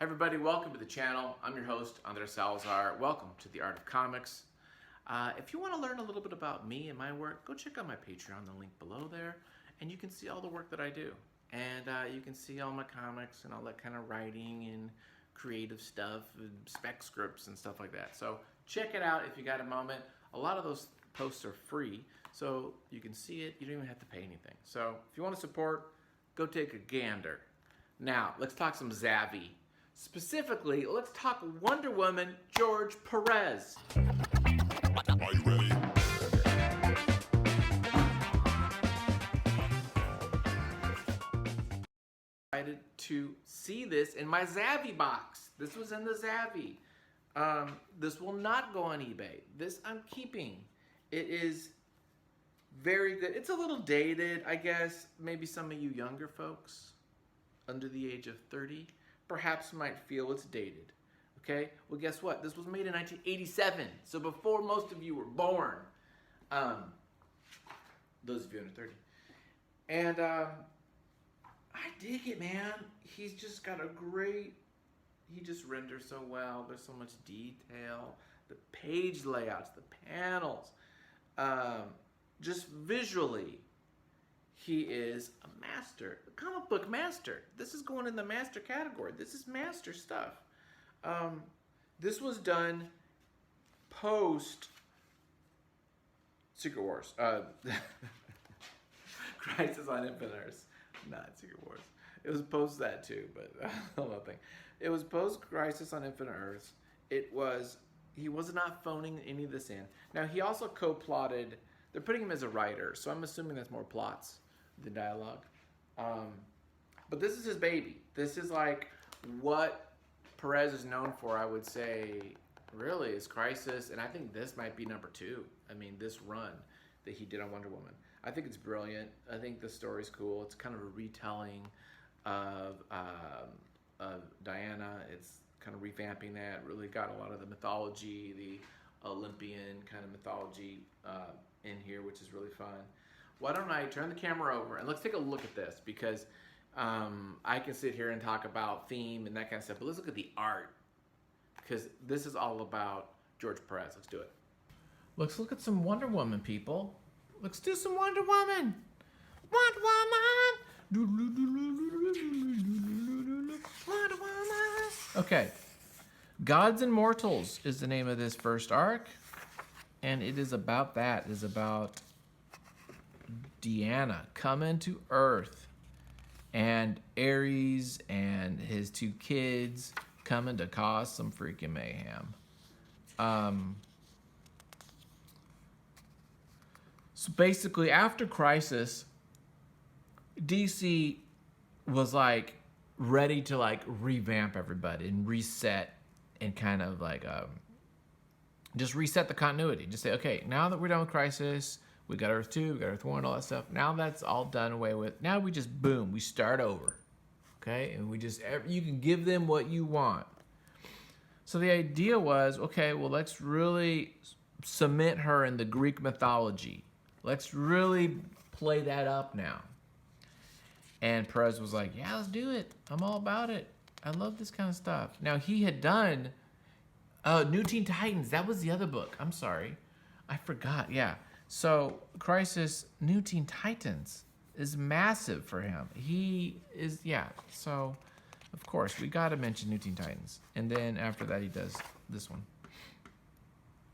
Everybody, welcome to the channel. I'm your host, Andres Salazar. Welcome to the Art of Comics. If you want to learn a little bit about me and my work, go check out my Patreon, the link below there, and you can see all the work that I do. And you can see all my comics and all that kind of writing and creative stuff, and spec scripts and stuff like that. So check it out if you got a moment. A lot of those posts are free, so you can see it. You don't even have to pay anything. So if you want to support, go take a gander. Now, let's talk some Zavvi. Specifically, let's talk Wonder Woman, George Perez. Are you ready? Excited to see this in my Zavvi box. This was in the Zavvi. This will not go on eBay. This I'm keeping. It is very good. It's a little dated, I guess. Maybe some of you younger folks under the age of 30 perhaps might feel it's dated. Okay? Well, guess what? This was made in 1987, so before most of you were born. Those of you under 30. And I dig it, man. He's just got a great, he just renders so well. There's so much detail. The page layouts, the panels. Just visually, he is a master, a comic book master. This is going in the master category. This is master stuff. This was done post Secret Wars. Crisis on Infinite Earths. Not Secret Wars. It was post that too, but nothing. It was post Crisis on Infinite Earths. He was not phoning any of this in. Now he also co-plotted. They're putting him as a writer, so I'm assuming that's more plots than dialogue. But this is his baby. This is like what Perez is known for, I would say, really, is Crisis, and I think this might be number 2. I mean, this run that he did on Wonder Woman. I think it's brilliant. I think the story's cool. It's kind of a retelling of Diana. It's kind of revamping that. Really got a lot of the mythology, the Olympian kind of mythology in here, which is really fun. Why don't I turn the camera over and let's take a look at this, because I can sit here and talk about theme and that kind of stuff, but let's look at the art, because this is all about George Perez. Let's do it. Let's look at some Wonder Woman, people. Let's do some Wonder Woman. Wonder Woman. Wonder Woman. Okay. Gods and Mortals is the name of this first arc, and it is about that. It is about Deanna coming to Earth, and Ares and his 2 kids coming to cause some freaking mayhem. So basically, after Crisis, DC was like ready to like revamp everybody and reset and kind of like just reset the continuity. Just say, okay, now that we're done with Crisis, we got Earth 2, we got Earth 1, all that stuff. Now that's all done away with. Now we just, boom, we start over. Okay? And we just, you can give them what you want. So the idea was, okay, well, let's really cement her in the Greek mythology. Let's really play that up now. And Perez was like, yeah, let's do it. I'm all about it. I love this kind of stuff. Now, he had done New Teen Titans. That was the other book. I'm sorry. I forgot. Yeah. So, Crisis, New Teen Titans is massive for him. He is, yeah. So, of course, we got to mention New Teen Titans. And then after that, he does this one,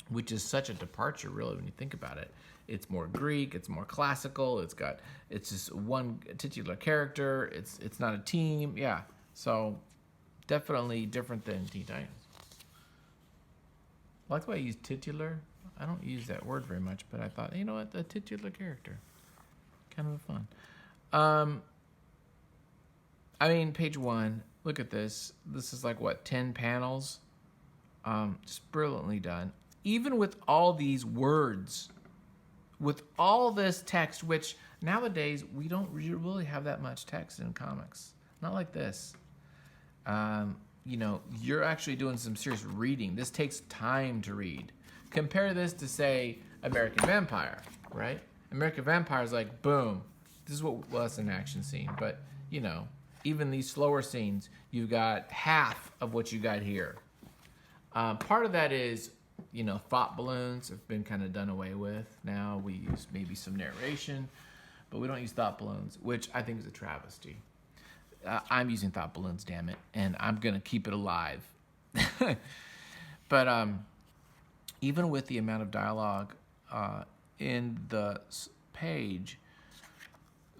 which is such a departure, really, when you think about it. It's more Greek. It's more classical. It's just one titular character. It's not a team. Yeah. So, definitely different than Teen Titans. I like the way I use titular. I don't use that word very much, but I thought, you know what, a titular character, kind of fun. I mean, page 1. Look at this. This is like what, 10 panels? Just brilliantly done. Even with all these words, with all this text, which nowadays we don't really have that much text in comics. Not like this. You know, you're actually doing some serious reading. This takes time to read. Compare this to, say, American Vampire, right? American Vampire is like, boom, this is what was an action scene. But, you know, even these slower scenes, you've got half of what you got here. Part of that is, thought balloons have been kind of done away with. Now we use maybe some narration, but we don't use thought balloons, which I think is a travesty. I'm using thought balloons, damn it, and I'm gonna keep it alive. But even with the amount of dialogue in the page,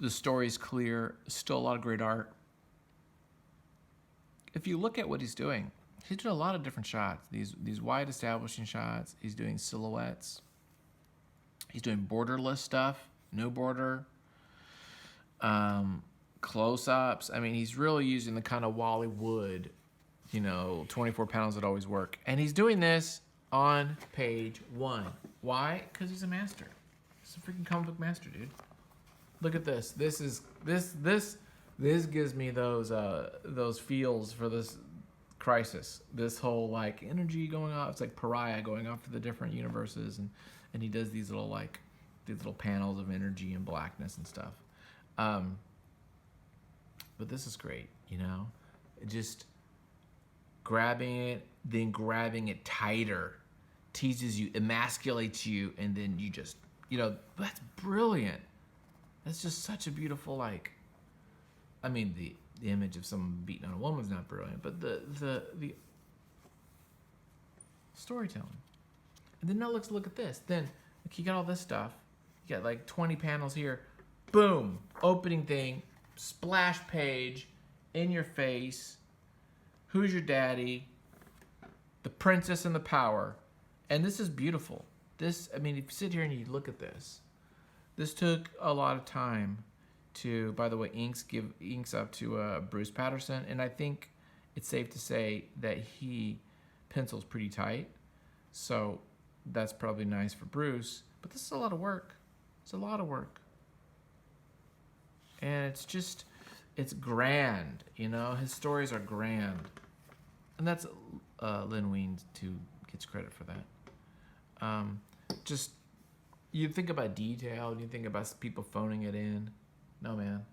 the story's clear. Still a lot of great art. If you look at what he's doing a lot of different shots. These wide establishing shots. He's doing silhouettes. He's doing borderless stuff, no border. Close-ups. I mean, he's really using the kind of Wally Wood, 24 panels that always work. And he's doing this on page 1. Why? Because he's a master. He's a freaking comic book master, dude. Look at this. This gives me those feels for this crisis. This whole like energy going off. It's like Pariah going off to the different universes, and he does these little panels of energy and blackness and stuff. But this is great, just grabbing it, then grabbing it tighter, teases you, emasculates you, and then you just, that's brilliant. That's just such a beautiful, the image of someone beating on a woman is not brilliant, but the storytelling. And then now let's look at this. Then you got all this stuff. You got like 20 panels here. Boom, opening thing, splash page, in your face. Who's your daddy? The princess and the power. And this is beautiful. If you sit here and you look at this took a lot of time to, by the way, inks up to Bruce Patterson, and I think it's safe to say that he pencils pretty tight, so that's probably nice for Bruce, but this is a lot of work. It's a lot of work. And it's grand, his stories are grand. And that's Lin Wein too gets credit for that. You think about detail, you think about people phoning it in. No, man.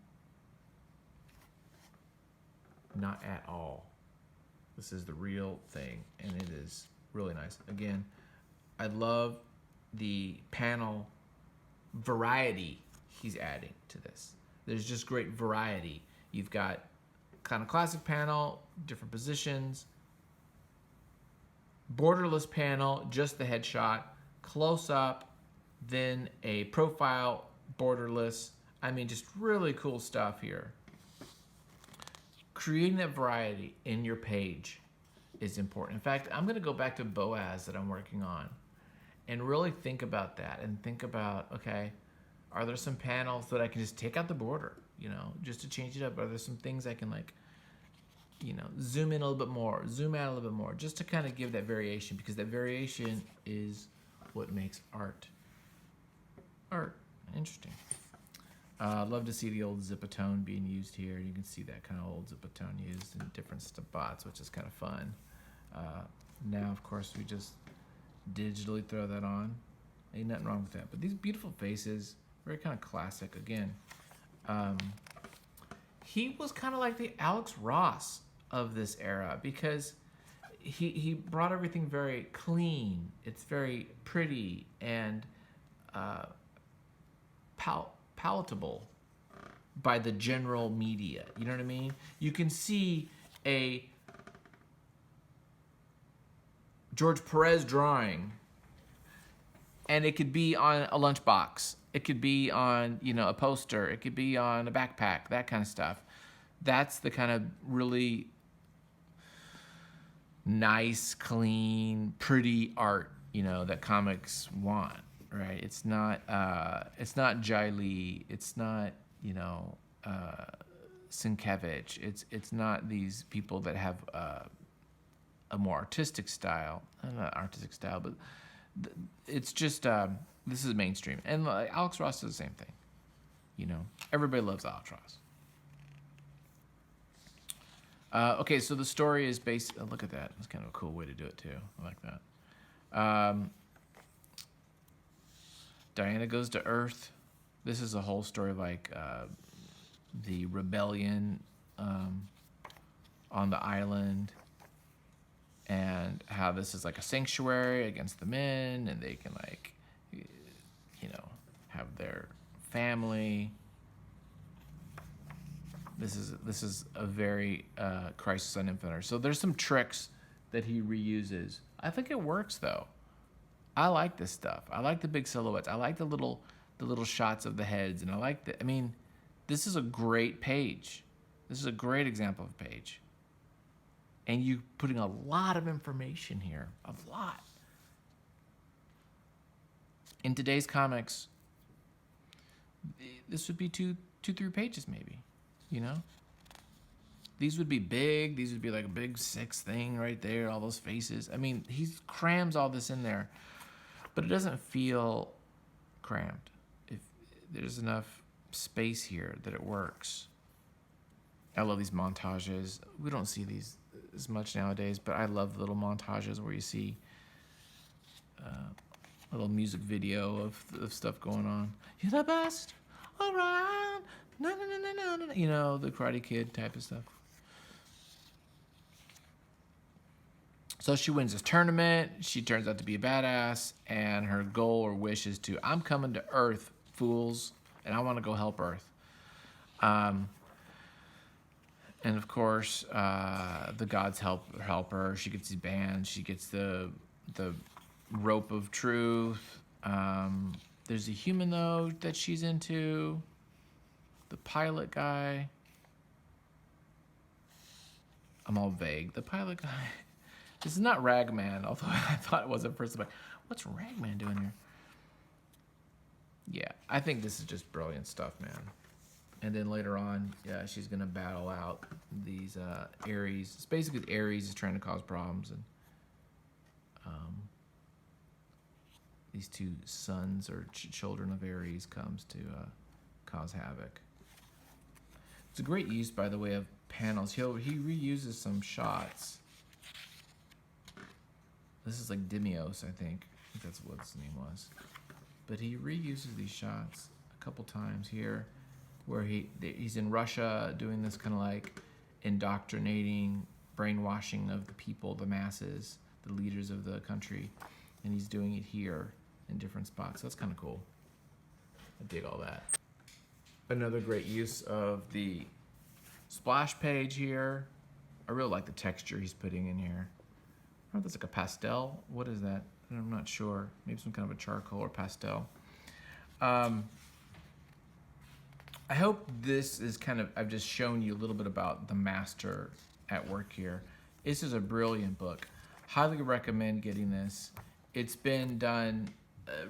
Not at all. This is the real thing, and it is really nice. Again, I love the panel variety he's adding to this. There's just great variety. You've got kind of classic panel, different positions, borderless panel, just the headshot, close up, then a profile, borderless. Just really cool stuff here. Creating that variety in your page is important. In fact, I'm going to go back to Boaz that I'm working on and really think about that and think about, okay, are there some panels that I can just take out the border, just to change it up? Are there some things I can zoom in a little bit more, zoom out a little bit more, just to kind of give that variation, because that variation is what makes art interesting. I'd love to see the old Zipatone being used here. You can see that kind of old Zipatone used in different spots, which is kind of fun. Now, of course, we just digitally throw that on. Ain't nothing wrong with that. But these beautiful faces, very kind of classic. Again, he was kind of like the Alex Ross of this era, because he brought everything very clean. It's very pretty and palatable by the general media. You know what I mean? You can see a George Perez drawing, and it could be on a lunchbox. It could be on, a poster. It could be on a backpack, that kind of stuff. That's the kind of really nice, clean, pretty art, that comics want. Right, it's not Jai Lee, it's not Sienkiewicz, it's not these people that have a more artistic style, not artistic style, but it's just this is mainstream, and Alex Ross does the same thing, everybody loves Alex Ross. Okay, so the story is based. Look at that, that's kind of a cool way to do it too. I like that. Diana goes to Earth. This is a whole story like the rebellion on the island, and how this is like a sanctuary against the men, and they can like, you know, have their family. This is a very Crisis on Infinite Earths. So there's some tricks that he reuses. I think it works though. I like this stuff. I like the big silhouettes. I like the little shots of the heads, and I like the. I mean, this is a great page. This is a great example of a page. And you putting a lot of information here, a lot. In today's comics, this would be two, 3 pages maybe, you know? These would be big. These would be like a big 6 thing right there, all those faces. I mean, he crams all this in there, but it doesn't feel crammed. If there's enough space here that it works. I love these montages. We don't see these as much nowadays, but I love the little montages where you see a little music video of stuff going on. You're the best around. No, no, no, no, no, no. You know, the Karate Kid type of stuff. So she wins this tournament. She turns out to be a badass, and her goal or wish is to, I'm coming to Earth, fools, and I want to go help Earth. And of course, the gods help her. She gets these bands. She gets the rope of truth. There's a human though that she's into. The pilot guy. I'm all vague. The pilot guy. This is not Ragman, although I thought it was at first. Like, what's Ragman doing here? Yeah, I think this is just brilliant stuff, man. And then later on, yeah, she's gonna battle out these Ares. It's basically Ares is trying to cause problems, and these 2 sons or children of Ares comes to cause havoc. It's a great use, by the way, of panels. He reuses some shots. This is like Demios, I think that's what his name was. But he reuses these shots a couple times here, where he's in Russia doing this kind of like indoctrinating, brainwashing of the people, the masses, the leaders of the country, and he's doing it here in different spots. That's kind of cool. I dig all that. Another great use of the splash page here. I really like the texture he's putting in here. I don't know if that's like a pastel. What is that? I'm not sure. Maybe some kind of a charcoal or pastel. I hope this is kind of, I've just shown you a little bit about the master at work here. This is a brilliant book. Highly recommend getting this. It's been done,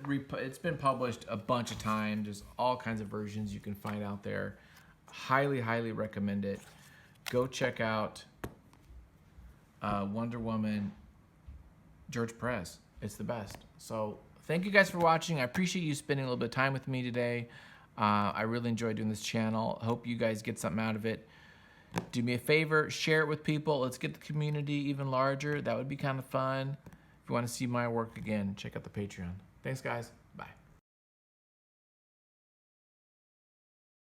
it's been published a bunch of times. There's all kinds of versions you can find out there. Highly, highly recommend it. Go check out Wonder Woman, George Perez. It's the best. So thank you guys for watching. I appreciate you spending a little bit of time with me today. I really enjoy doing this channel. Hope you guys get something out of it. Do me a favor, share it with people. Let's get the community even larger. That would be kind of fun. If you want to see my work again, check out the Patreon. Thanks, guys.